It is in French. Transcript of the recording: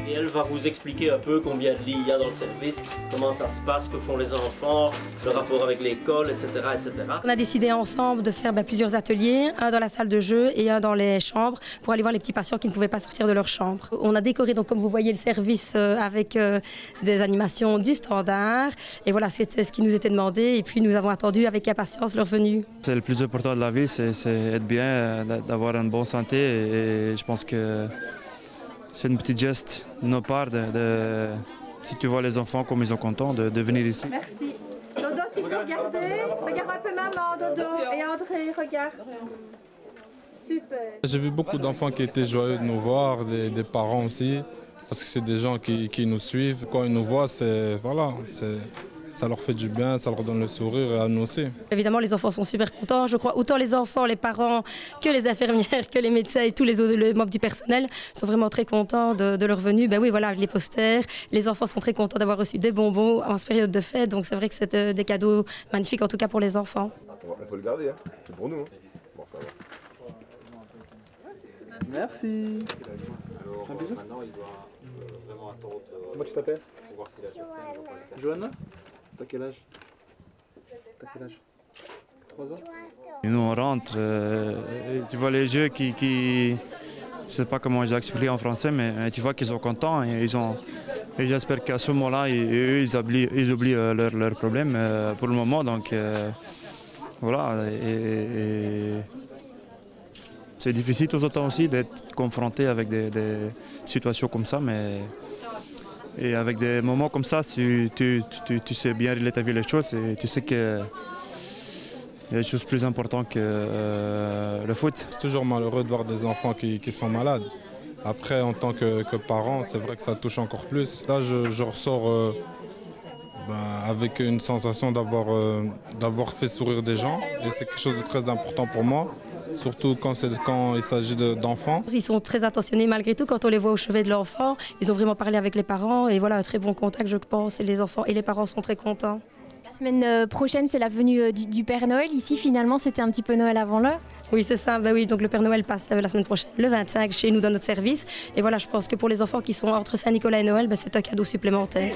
Et elle va vous expliquer un peu combien de lits il y a dans le service, comment ça se passe, que font les enfants, le rapport avec l'école, etc., etc. On a décidé ensemble de faire plusieurs ateliers, un dans la salle de jeu et un dans les chambres, pour aller voir les petits patients qui ne pouvaient pas sortir de leur chambre. On a décoré, donc, comme vous voyez, le service avec des animations du standard. Et voilà, c'était ce qui nous était demandé. Et puis nous avons attendu avec impatience leur venue. C'est le plus important de la vie, c'est être bien, d'avoir une bonne santé. Et je pense que c'est un petit geste de nos parts, si tu vois les enfants comme ils sont contents de venir ici. Merci. Dodo, tu peux regarder? Regarde un peu maman, Dodo. Et André, regarde. Super. J'ai vu beaucoup d'enfants qui étaient joyeux de nous voir, des parents aussi, parce que c'est des gens qui nous suivent. Quand ils nous voient, ça leur fait du bien, ça leur donne le sourire et à nous aussi. Évidemment, les enfants sont super contents. Je crois autant les enfants, les parents, que les infirmières, que les médecins et tous les autres les membres du personnel sont vraiment très contents de leur venue. Ben oui, voilà, les posters. Les enfants sont très contents d'avoir reçu des bonbons en cette période de fête. Donc c'est vrai que c'est des cadeaux magnifiques, en tout cas pour les enfants. On peut le garder, hein. C'est pour nous. Hein. Bon, ça va. Merci. Alors, un bisou. maintenant, il doit vraiment attendre. Comment tu t'appelles? Pour voir s'il a fait ça. Johanna. T'as quel âge? 3 ans? Et nous on rentre, tu vois les jeux qui je sais pas comment j'ai expliqué en français, mais tu vois qu'ils sont contents et j'espère qu'à ce moment-là, ils oublient leurs problèmes pour le moment. Donc voilà. Et c'est difficile tout autant aussi d'être confronté avec des situations comme ça, et avec des moments comme ça, tu sais bien relativiser les choses et tu sais qu'il y a des choses plus importantes que le foot. C'est toujours malheureux de voir des enfants qui sont malades. Après, en tant que parent, c'est vrai que ça touche encore plus. Là, je ressors avec une sensation d'avoir fait sourire des gens et c'est quelque chose de très important pour moi. Surtout quand il s'agit d'enfants. Ils sont très attentionnés malgré tout quand on les voit au chevet de l'enfant. Ils ont vraiment parlé avec les parents et voilà, un très bon contact je pense. Et les enfants et les parents sont très contents. La semaine prochaine, c'est la venue du Père Noël. Ici, finalement, c'était un petit peu Noël avant l'heure. Oui, c'est ça. Ben oui, donc le Père Noël passe la semaine prochaine, le 25, chez nous dans notre service. Et voilà, je pense que pour les enfants qui sont entre Saint-Nicolas et Noël, c'est un cadeau supplémentaire.